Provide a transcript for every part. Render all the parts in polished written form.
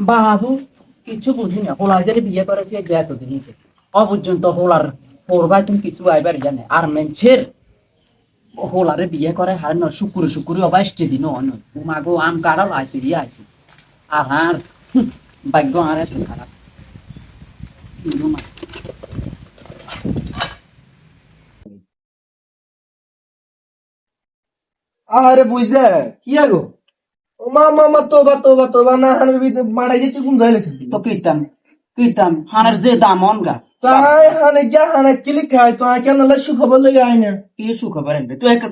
বাবু কিছু বুঝি না, হোলার যে বিয়ে করেছে এতদিন হয়েছে অপর্যন্ত হোলার পড়বাই তুমি কিছু আইবার জানে আর মেনছের হোলারে বিয়ে করে হার ন শুকুরে শুকুরে অবা এসছে দিন মাগো আম কাড়াল আইসি ইয়ে আইসি আর ভাগ্য আর এত খারাপ। আরে বুঝলে কি আগো মা মামা তোবা তোবা তোবা না হানবি মারা গেছে কোন যাইলে তো কীর্তন কীর্তন হানের যে দাম অনগা তাই হানে গিয়া হানে কিলি খাই তো আই কেন সুখবর লই আই না কি সুখবর এনবে তুই একা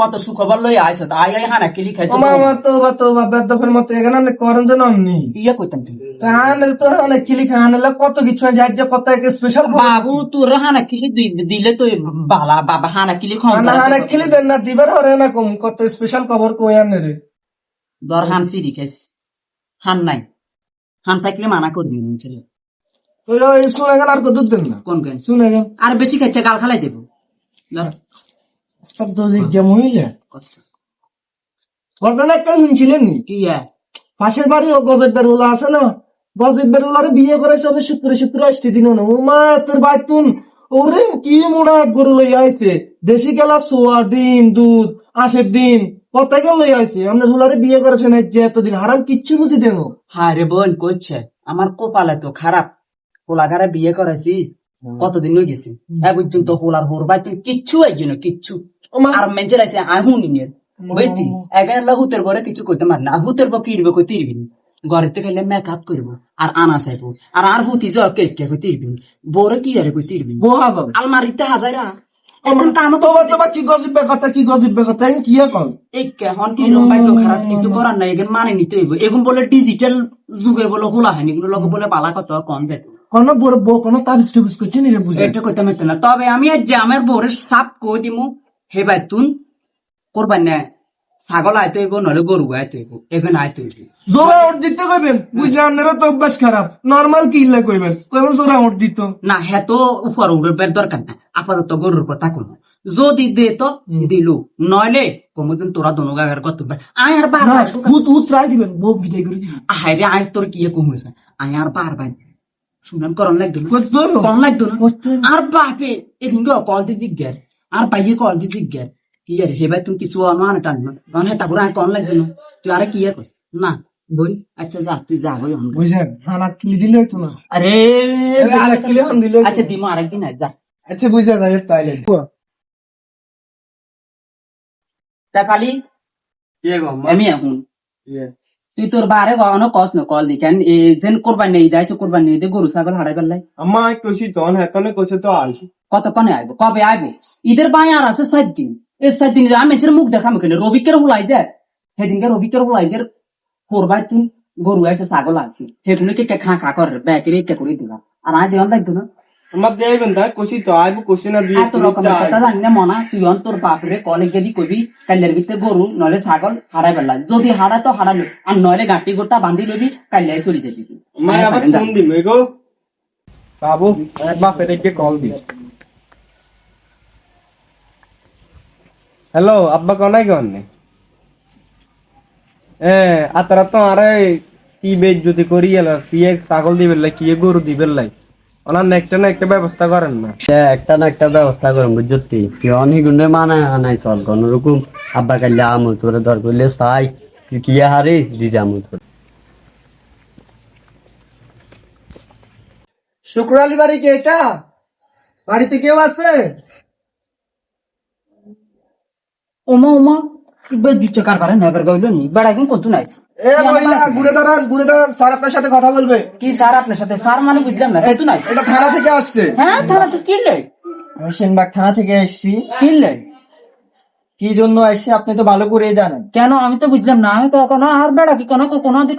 কত সুখবর লই আইছ আই আই হানা কিলি খাই তো মামা তোবা তোবা বেদফের মতো এখানে করন যেন অমনি কি ইয়া কইতাম তুই হানে তো হানে কিলি খাই হানে কত কিছু যায় যে কত এক স্পেশাল বাবু তোর হানা কিলি দিলে তো বালা বাবা হানা কিলি খাও হানে কিলি দেন না দিবার হরে না কম কত স্পেশাল খবর কই আনে রে দর হান চিরি খাইস হান নাই হান থাকলে মানা করবি ছেলে ওই শুনে গেল আর কত দেন না কোন কেন শুনে গেল আর বেশি খাইছে গাল খালাই যাবো সব তো গেম হইলে ঘটনা একটা শুনছিলেন নি কি পাশের বাড়ি ও গজের বেরুলা আছে না গজের বেরুলারে বিয়ে করেছে হবে শুক্রে শুক্রে আসতে দিন না ও মা তোর বাইতুন ওরে কি মোড়া গরু লই আইছে দেশি গেলা সোয়া ডিম দুধ আশের ডিম কত গেল লই আইছে আমরা হুলারে বিয়ে করেছে না যে এতদিন হারাম কিচ্ছু বুঝি দেন হ্যাঁ রে বোন কইছে আমার কপালে তো খারাপ হোলাঘারে বিয়ে করেছি কতদিন হয়ে গেছি এ পর্যন্ত হোলার হোরবাই তুই কিচ্ছু আইগি না কিচ্ছু আর মেঞ্চের আছে আহুনি নিয়ে বুঝতি এগারো হুতের পরে কিছু করতে পার না হুতের পর কিরবে কই তিরবি ঘরেতে খেলে মেকআপ করবো আর আনা চাইবো আর হুতি যাও কেক কে কই তিরবি বরে কি আরে কই তিরবি আলমারিতে হাজারা এখন কাম তোবা তোবা কি গজিব কথা কি গজিব কথা কি কল এই কেহন কি লম্বাই তো খারাপ কিছু করার নাই এগুন মানে নিতে হইব এগুন বলে ডিজিটাল যুগের বলে হোলা হয়নি এগুলো লোক বলে বালা কত কম দেয় কোন বড় বউ কোন তাবিজ টুবিজ করছে নি রে বুঝে এটা কইতাম না তবে আমি আজ যে আমার বউরের সাপ কই দিমু হে ভাই তুন করবার না ছাগল আইতে হইব নলে গরু আইতে হইব এখানে আইতে হইব জোড়া ওট দিতে কইবেন বুঝলে আপনারা তো অভ্যাস খারাপ নরমাল কি ইল্লা কইবেন কইবেন জোড়া ওট দিত না হে তো উপর উড়বের দরকার না আপাতত গরুর কথা কোন যদি দে তো দিলু নইলে কমদিন তোরা দনু গাগার কত আয় আর বার ভূত ভূত রাই দিবেন বউ বিদায় করে দিবেন আয় রে আয় তোর কি কমছে আয় আর বার ভাই শুনান করন লাগতো কম লাগতো না আর বাপে এদিন কল দি জিজ্ঞার আর পাইয়ে কল দি জিজ্ঞার কি আরে হে ভাই তুমি কিছু আনো টানবো কারণ হে তারপরে কম লাগতো না তুই আরে কি কস না বল আচ্ছা যা তুই যা গই বুঝেন হানা কিলি দিলে তো না আরে আরেক কিলি আন দিলে আচ্ছা দিমো আরেকদিন আয় যা আচ্ছা বুঝা যায় তাইলে তা কালি আমি এখন তুই তোর বারে কখনো কস না কল দি কেন যেন কোরবান নেই যাইছো কোরবান নেই গরু ছাগল হারাই পেলাই আম্মা কইছি তখন হেতনে কইছে তো আইছি কতক্ষণে আইব কবে আইব ঈদের বাই আর আছে 7 দিন এই 7 দিন আমি এর মুখ দেখাম কেন রবিকের হুলাই দে সেদিনকে রবিকের হুলাই দের কোরবাই তুই গরু আছে ছাগল আছে সেগুলো কে খা খা করে ব্যাকের কে করে দিবা আর আই দেন লাগতো না আমার দেইবেন তা কইছি তো আইব কইছি না দুই এত রকম কথা জানি না মনা তুই তোর বাপরে কলেজ যদি কবি কাইলের ভিতরে গরু নলে ছাগল হারাই পেলা যদি হারা তো হারালো আর নলে গাঁটি গোটা বান্ধি লবি কাইলে চলে যাবি মা আবার ফোন দিবে গো বাবু একবার ফেরেকে কল দি হ্যালো আব্বা কোনায় গনে আতারা তো আরে কি বেজ্জতি করি এলা কি এক ছাগল দিবেন লাই কি গরু দিবেন লাই ওনার একটা না একটা ব্যবস্থা করেন না একটা না একটা ব্যবস্থা করেন বুঝছি তুই অনেক গুণে মানা নাই চল কোন রকম আব্বা কাইলে আমু তোরে ধর করলে চাই কি হারে দি যামু তোর শুক্রালি বাড়ি কি এটা বাড়িতে কেউ আছে ওমা ওমা দিচ্ছে কার পারে নেবার গইল নি বেড়া এখন কত নাই এ মহিলা ঘুরে দাঁড়ান স্যার আপনার সাথে কথা বলবে কি স্যার আপনার সাথে স্যার মানে বুঝলাম না কত নাই এটা থানা থেকে আসছে হ্যাঁ থানা তো কিনলে আমি সেনবাগ থানা থেকে এসেছি কিনলে কি জন্য এসেছি আপনি তো ভালো করে জানেন কেন আমি তো বুঝলাম না আমি তো কোনো আর বেড়া কি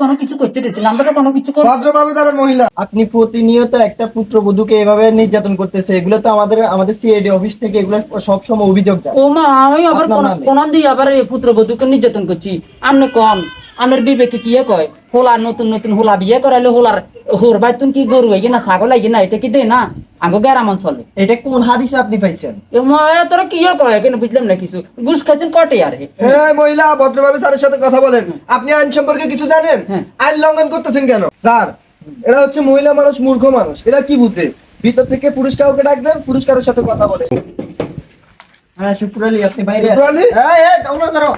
কোনো কিছু করছে টেছিলাম আমরা তো কোনো কিছু করি ভদ্রভাবে দাঁড়ান মহিলা আপনি প্রতিনিয়ত একটা পুত্রবধূকে এভাবে নির্যাতন করতেছে এগুলো তো আমাদের সিআইডি অফিস থেকে এগুলো সবসময় অভিযোগ যায় ও মা আমি আবার কোন দিয়ে আবার পুত্রবধূকে নির্যাতন করছি আপনি কম আমার বিবেকে কি কয় হোলার নতুন নতুন হোলা বিয়ে করাইলে হোলার হোর ভাই তুমি কি গরু আইগে না ছাগল আইগে না এটা কি দে না আঙ্গো গ্রাম অঞ্চলে এটা কোন হাদিসে আপনি পাইছেন? তোরা কি কয় কেন বুঝলাম না কিছু, ঘুষ খাইছেন কটে আরে। এই মহিলা ভদ্রভাবে স্যারের সাথে কথা বলেন। আপনি আইন সম্পর্কে কিছু জানেন? হ্যাঁ। আইন লঙ্ঘন করতেছেন কেন? স্যার, এরা হচ্ছে মহিলা মানুষ, মূর্খ মানুষ, এরা কি বুঝে? ভিতর থেকে পুরুষ কাউকে ডাক দেন, পুরুষ কারোর সাথে কথা বলে। হ্যাঁ শুক্র আলী, আপনি বাইরে শুক্র আলী? যাও না করো।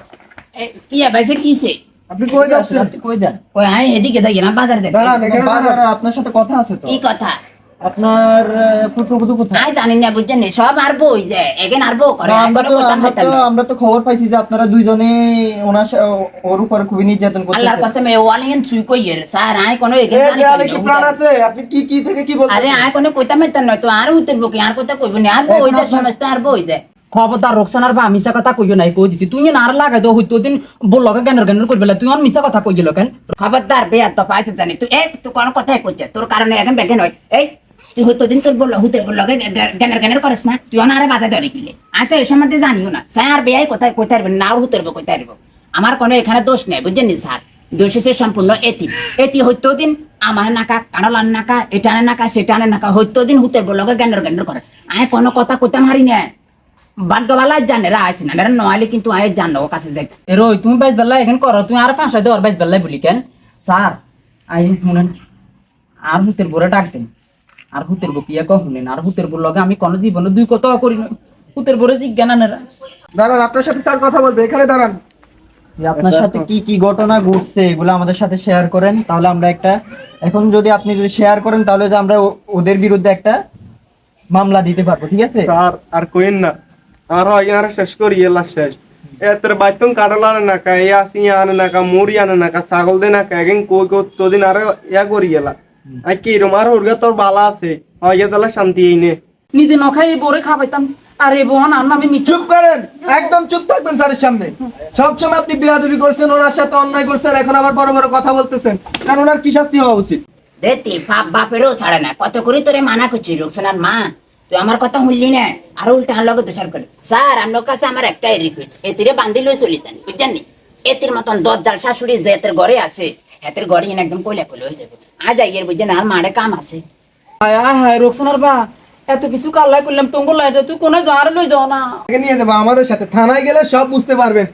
কি ভাইছে কিছে আপনি কই যাচ্ছেন? আপনি কই যান? ওই আমি এদিকে যাই না বাজার দেখে। দাঁড়ান, এখানে দাঁড়ান। বাজারে আপনার সাথে কথা আছে তো। কি কথা? আপনার পুত্রবধূ কোথায়? আমি জানি না বুঝছেন নি, সব আর বই যায় এগেন আর বউ করে। না, আমি কোনো কথা হইতাম না। আমরা তো খবর পাইছি যে আপনারা দুইজনে ওর উপর খুবই নির্যাতন আল্লাহর করতেছেন। কসম এ ওয়ালিন চুই কইয়ের স্যার আই কোনো এগেন এই জানি দেয়ালে না। কি প্রাণ আছে? আপনি কি থেকে কি বলছেন? আরে আই কোনো কইতাম না নয় তো আর হইতে বকি আর কথা কইব না আর বই যায় সমস্ত আর বই যায়। খবরদার রোকসানার বা মিছা কথা কইও নাই কই দিছি, তুই না আর লাগাই তো হইতো দিন বললকে জ্ঞানের কইবেলা তুই আর মিছা কথা কইল কেন? খবরদার বেয়া তো পাইছ জানি তুই তুই কোন কথাই কইছ তোর কারণে এখন বেগে নয়। এই তুই হইতো দিন তোর বললকে জ্ঞানের করিস না, তুই অনারে বাধা ধরে গিলে। আমি তো এই সম্বন্ধে জানিও না, স্যার আর বেয়াই কোথায় কইতে পারবেন না আর হইতে পারবো। আমার কোনো এখানে দোষ নেই বুঝছেন নি স্যার, দোষ হচ্ছে সম্পূর্ণ এটি হইতো দিন আমার নাকা কানলার নাকা এটানে নাকা সেটানে নাকা হইতো দিন হুতের বললকে জ্ঞানের করে। আমি কোনো কথা কইতাম হারি না, ভাগ্যবালা জানেরা আছে না নয়ালে কিন্তু আয় জানো কাছে যাই রই তুমি বাইশ বেলা এখানে করো, তুমি আর 5 বাইশ বেলায় বলি কেন স্যার আই শুনেন আর হুতের বরে ডাক দেন আর হুতের বো কিয়া শুনেন আর হুতের বোর লগে আমি কোনো জীবনে দুই কথা করি না, হুতের বরে জিজ্ঞানা নেরা। দাঁড়ান, আপনার সাথে স্যার কথা বলবে, এখানে দাঁড়ান। যে আপনার সাথে কি কি ঘটনা ঘটছে এগুলো আমাদের সাথে শেয়ার করেন, তাহলে আমরা একটা এখন যদি আপনি শেয়ার করেন তাহলে যে আমরা ওদের বিরুদ্ধে একটা মামলা দিতে পারবো, ঠিক আছে? স্যার আর কইন না, আর ইয়ার শেষ করি এলা শেষ এর বাইতন কাটলা না কা ইয়া সিয়া আনে না কা মুড়ি আনে না কা ছাগল দে না কা এগেন কই তোদিন আর ইয়া করি এলা আই কি রমার হরগা তোর বালা আছে ইয়া তালা শান্তি এইনে নিজে নখাই বরে খাবাইতাম আর এ বোন আর আমি মিছ চুপ করেন, একদম চুপ থাকবেন স্যারের সামনে। সবসময় আপনি বেয়াদবি করছেন, ওনার সাথে অন্যায় করছেন, এখন আবার বড় বড় কথা বলতেছেন। স্যার, ওনার কি শাস্তি হওয়া উচিত? দেতি বাপেরও ছাড়ে না, কত করে তোরে মানা করছি রোকসানার মা, তুই আমার কথা শুনলি না আর উল্টা লগে দোষার করে। স্যার আপনার কাছে আমার একটাই রিকোয়েস্ট, এতিরে বান্ধি লই চলি যান বুঝছেন নি, এতির মতন 10 জাল শাশুড়ি যে এতের ঘরে আছে এতের ঘরে একদম কইলা কইলে হয়ে যাবে। আজ আইয়ের বুঝছেন আর মারে কাম আছে। হায় হায় রোকসানার বা এত কিছু কাল্লাই করলাম তুমি লাই তুই কোনে যাওয়ার লই যাও না। আগে নিয়ে যাবো আমাদের সাথে, থানায় গেলে সব বুঝতে পারবেন।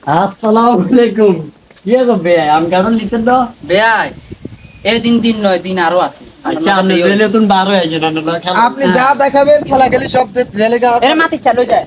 আসসালামু আলাইকুম। কি আছে বে আম কারণ লিখতে দাও। বেয়াই এই দিন নয় দিন আরো আছে। আচ্ছা আপনি জেলে তুমি 12 হয়ে যান না আপনি যা দেখাবেন খেলা খেলি সব জেলে এর মাটি চালু যায়।